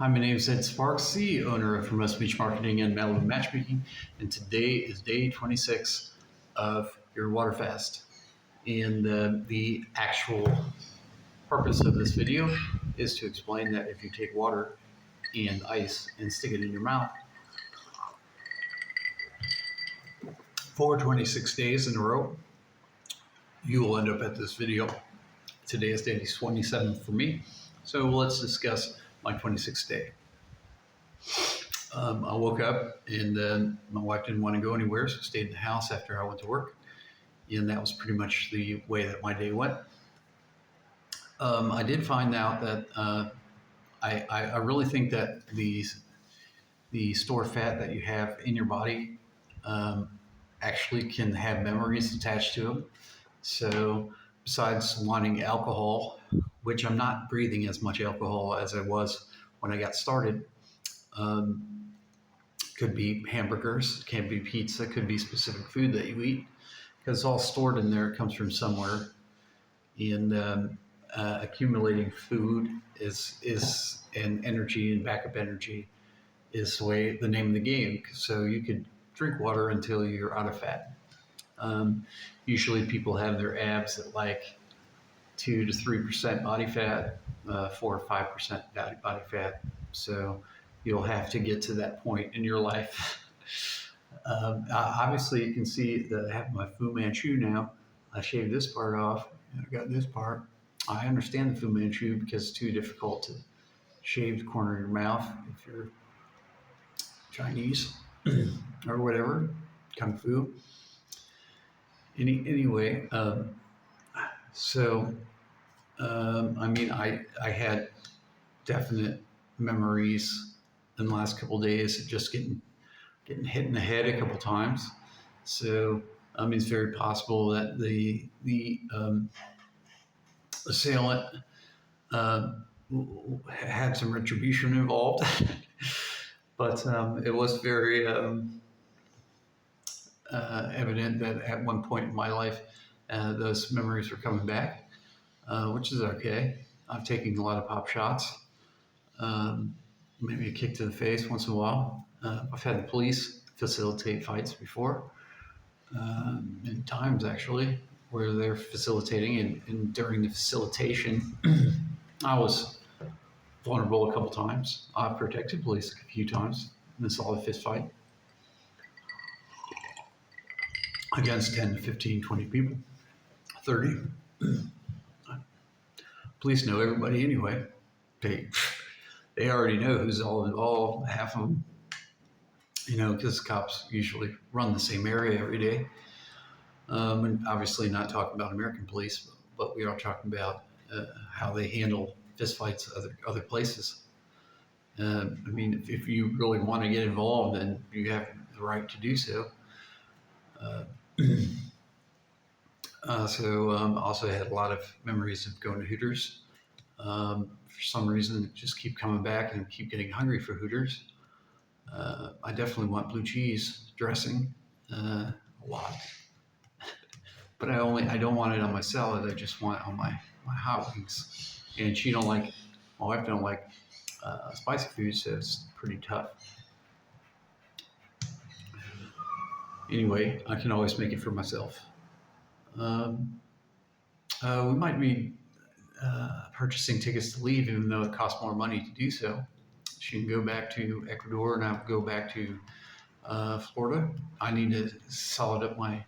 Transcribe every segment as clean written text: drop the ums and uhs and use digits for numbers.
Hi, my name is Ed Sparks, the owner of Remote Speech Marketing and Malibu Matchmaking, and today is day 26 of your water fast. And the actual purpose of this video is to explain that if you take water and ice and stick it in your mouth for 26 days in a row, you will end up at this video. Today is day 27 for me, so let's discuss my 26th day. I woke up and my wife didn't want to go anywhere, so I stayed in the house after I went to work. And that was pretty much the way that my day went. I did find out that I really think that the stored fat that you have in your body actually can have memories attached to them. So besides wanting alcohol, which I'm not breathing as much alcohol as I was when I got started, could be hamburgers, can be pizza, could be specific food that you eat, because it's all stored in there. It comes from somewhere. And accumulating food is and energy and backup energy is the name of the game. So you could drink water until you're out of fat. Usually people have their abs at like 2 to 3% body fat, 4 or 5% body fat. So you'll have to get to that point in your life. Obviously, you can see that I have my Fu Manchu now. I shaved this part off, and I got this part. I understand the Fu Manchu because it's too difficult to shave the corner of your mouth if you're Chinese or whatever, Kung Fu. Anyway, I had definite memories in the last couple of days of just getting hit in the head a couple times. So it's very possible that the assailant had some retribution involved. But it was very evident that at one point in my life, those memories were coming back, which is okay. I'm taking a lot of pop shots, maybe a kick to the face once in a while. I've had the police facilitate fights before, many times actually, where they're facilitating, and during the facilitation, I was vulnerable a couple times. I've protected police a few times in a solid fist fight against 10 to 15, 20 people, 30. Police know everybody anyway. They already know who's all involved, half of them, because cops usually run the same area every day. And obviously not talking about American police, but we are talking about how they handle fistfights other places. If you really want to get involved, then you have the right to do so. Also had a lot of memories of going to Hooters. For some reason, just keep coming back and keep getting hungry for Hooters. I definitely want blue cheese dressing, a lot. But I don't want it on my salad. I just want it on my hot wings. And my wife don't like spicy food, so it's pretty tough. Anyway, I can always make it for myself. We might be purchasing tickets to leave, even though it costs more money to do so. She can go back to Ecuador, and I'll go back to Florida. I need to solid up my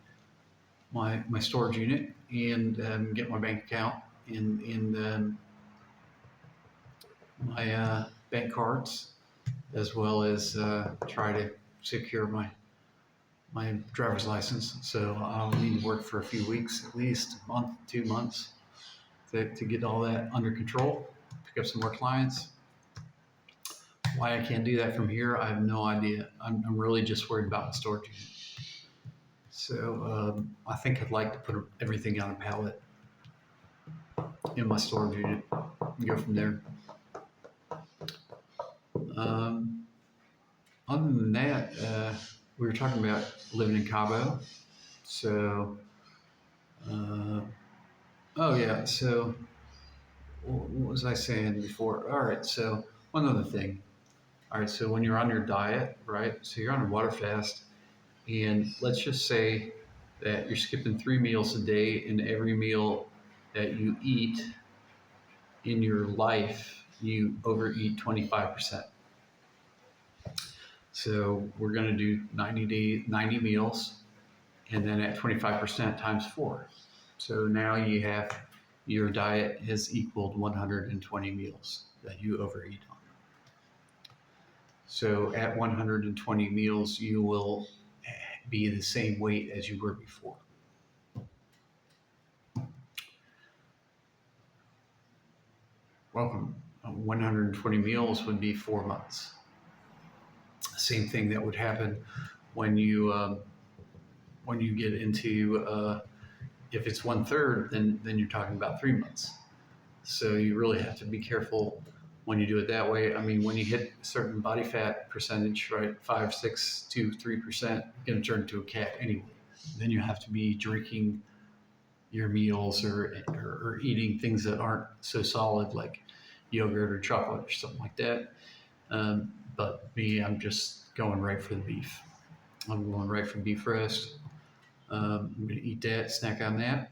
storage unit and get my bank account and my bank cards, as well as try to secure my driver's license. So I'll need to work for a few weeks, at least a month, 2 months, to get all that under control, pick up some more clients. Why I can't do that from here, I have no idea. I'm really just worried about my storage unit. So I think I'd like to put everything on a pallet in my storage unit and go from there. Other than that, we were talking about living in Cabo. So, so what was I saying before? All right, so one other thing. All right, so when you're on your diet, right? So you're on a water fast, and let's just say that you're skipping 3 meals a day, and every meal that you eat in your life, you overeat 25%. So we're going to do 90 meals, and then at 25% times 4. So now you have your diet has equaled 120 meals that you overeat on. So at 120 meals, you will be the same weight as you were before. Welcome. 120 meals would be 4 months. Same thing that would happen when you get into if it's 1/3, then you're talking about 3 months. So you really have to be careful when you do it that way. I mean, when you hit a certain body fat percentage, right, 5, 6, 2, 3%, you're going to turn into a cat anyway. Then you have to be drinking your meals or eating things that aren't so solid, like yogurt or chocolate or something like that. But me, I'm just going right for the beef. I'm going right for beef roast. I'm going to eat that, snack on that,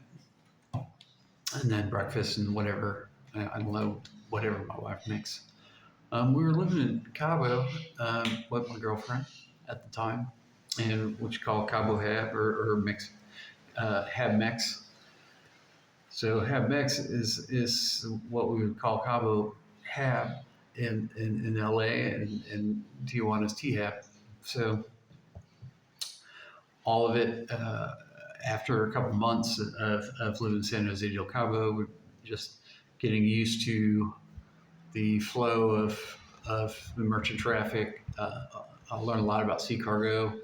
and then breakfast and whatever. I don't know, whatever my wife makes. We were living in Cabo with my girlfriend at the time, and what you call Cabo Hab or mix, Hab Mex. So Hab Mex is what we would call Cabo Hab in LA, and Tijuana's T-Hab. So all of it, after a couple months of living in San Jose del Cabo, we're just getting used to the flow of the merchant traffic. I learned a lot about sea cargo,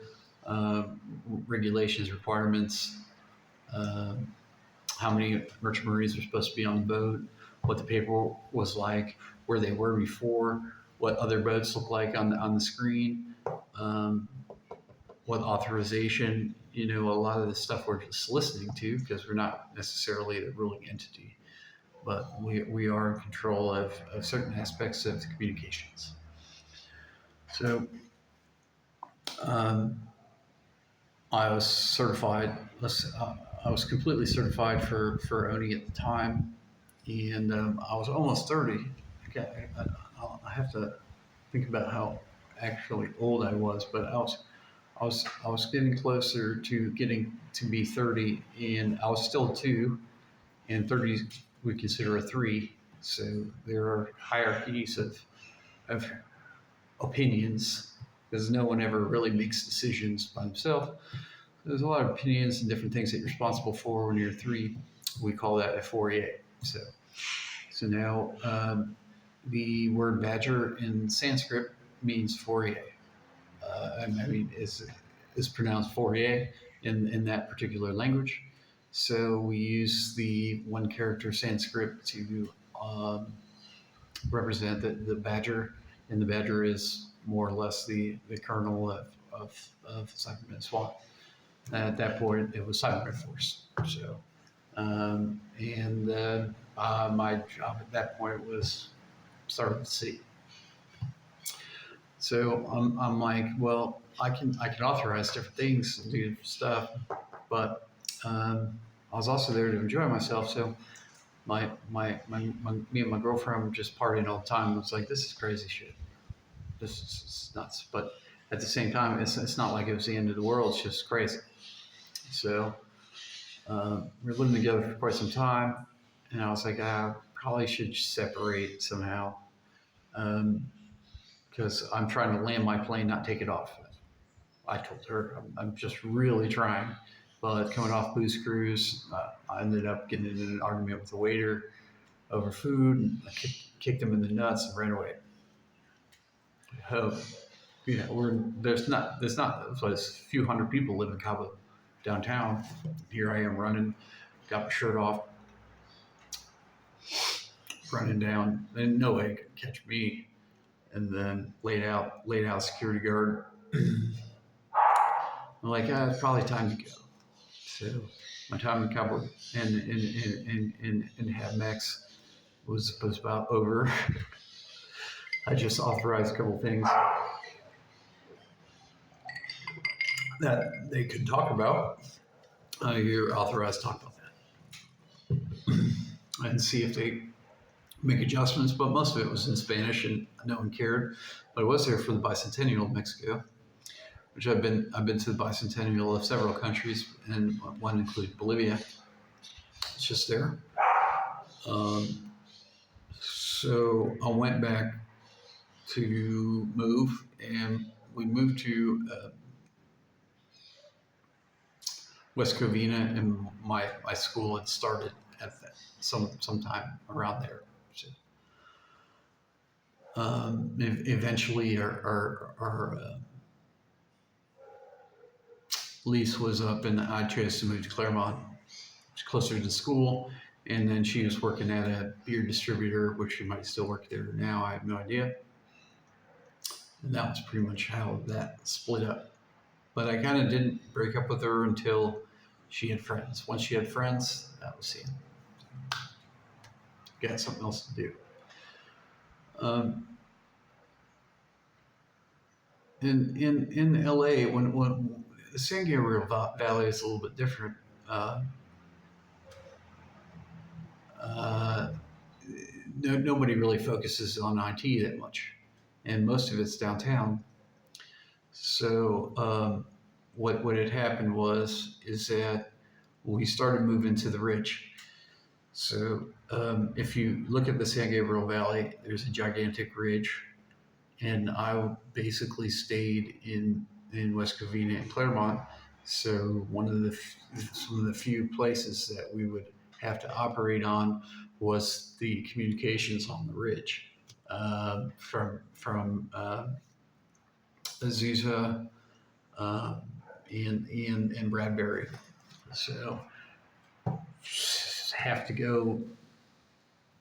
regulations, requirements, how many merchant marines are supposed to be on the boat, what the paper was like, where they were before, what other boats look like on the screen, what authorization, a lot of the stuff we're just listening to because we're not necessarily the ruling entity, but we are in control of certain aspects of the communications. So I was certified, I was completely certified for ONI at the time, and I was almost 30. I have to think about how actually old I was, but I was getting closer to getting to be 30, and I was still 2, and 30 we consider a 3. So there are hierarchies of opinions because no one ever really makes decisions by themselves. There's a lot of opinions and different things that you're responsible for when you're 3. We call that a 4A. So now the word badger in Sanskrit means 4A. I mean, is pronounced 4A in that particular language. So we use the one character Sanskrit to represent the badger, and the badger is more or less the kernel of Cybermen SWAT. At that point, it was Cybermen Force. So, my job at that point was starting to see. So I'm like, well, I can authorize different things and do stuff, but I was also there to enjoy myself. So me and my girlfriend were just partying all the time. It was like, this is crazy shit. This is nuts. But at the same time, it's not like it was the end of the world. It's just crazy. So we were living together for quite some time, and I was like, I probably should separate somehow. Because I'm trying to land my plane, not take it off. I told her I'm just really trying, but coming off booze cruise, I ended up getting in an argument with the waiter over food, and I kicked him in the nuts and ran away. There's not a few hundred people live in Cabo downtown. Here I am running, got my shirt off, running down, and no way could catch me. And then laid out security guard. I'm like, it's probably time to go. So my time in Cabo and Hab Mex was about over. I just authorized a couple things that they could talk about. You're authorized to talk about that and see if they make adjustments. But most of it was in Spanish, and no one cared. But I was there for the bicentennial of Mexico, which I've been to the bicentennial of several countries, and one included Bolivia. It's just there. So I went back to move, and we moved to West Covina, and my school had started at that, sometime around there. So, eventually, our lease was up, and I chose to move to Claremont, which is closer to school. And then she was working at a beer distributor, which she might still work there now. I have no idea. And that was pretty much how that split up. But I kind of didn't break up with her until she had friends. Once she had friends, that was it. Got something else to do. In LA, when the San Gabriel Valley is a little bit different. Nobody really focuses on IT that much, and most of it's downtown. So what had happened is that we started moving to the rich. So if you look at the San Gabriel Valley, there's a gigantic ridge, and I basically stayed in West Covina and Claremont. So some of the few places that we would have to operate on was the communications on the ridge, from Azusa and Bradbury. So have to go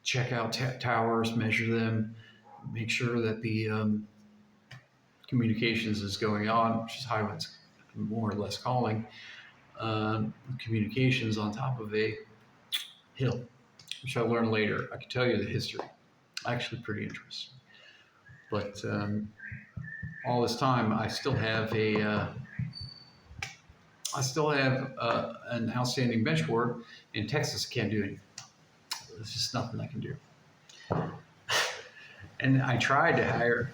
check out towers, measure them, make sure that the communications is going on, which is how it's more or less calling communications on top of a hill, which I learned later. I can tell you the history. Actually pretty interesting. But all this time, I still have an outstanding bench board. In Texas, can't do anything. There's just nothing I can do. And I tried to hire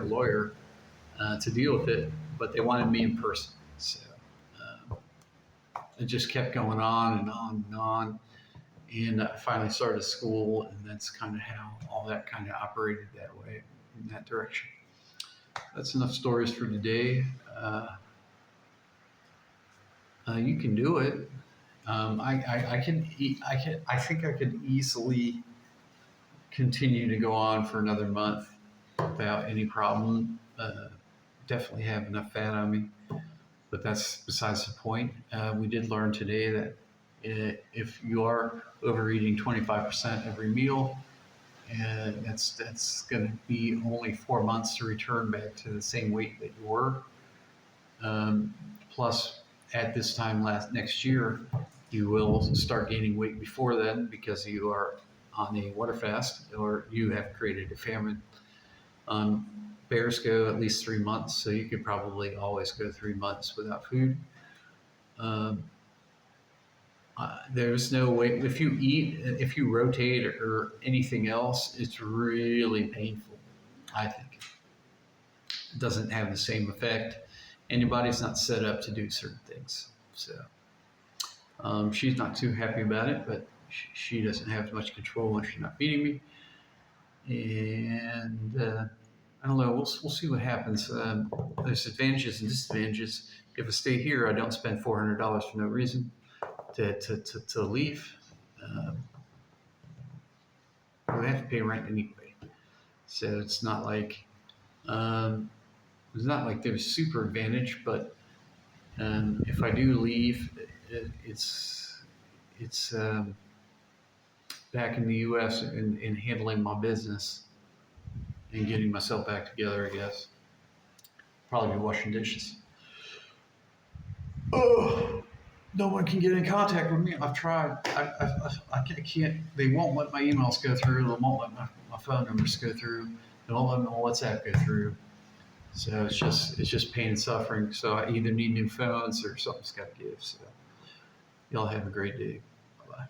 a lawyer to deal with it, but they wanted me in person. So it just kept going on and on and on. And I finally started school, and that's kind of how all that kind of operated that way, in that direction. That's enough stories for today. You can do it. I think I could easily continue to go on for another month without any problem. Definitely have enough fat on me, but that's besides the point. We did learn today that if you are overeating 25% every meal, that's going to be only 4 months to return back to the same weight that you were. Plus, at this time next year, you will start gaining weight before then because you are on a water fast or you have created a famine. Bears go at least 3 months, so you could probably always go 3 months without food. There's no way, if you rotate or anything else, it's really painful, I think. It doesn't have the same effect. Anybody's not set up to do certain things. So she's not too happy about it, but she doesn't have much control when she's not feeding me. And I don't know, we'll see what happens. There's advantages and disadvantages. If I stay here, I don't spend $400 for no reason to leave. We have to pay rent anyway. So it's not like there's super advantage, but if I do leave, it's back in the U.S. and handling my business and getting myself back together, I guess. Probably be washing dishes. Oh, no one can get in contact with me. I've tried. I can't. They won't let my emails go through. They won't let my phone numbers go through. Don't let them on WhatsApp go through. So it's just pain and suffering. So I either need new phones or something's got to give. So y'all have a great day. Bye bye.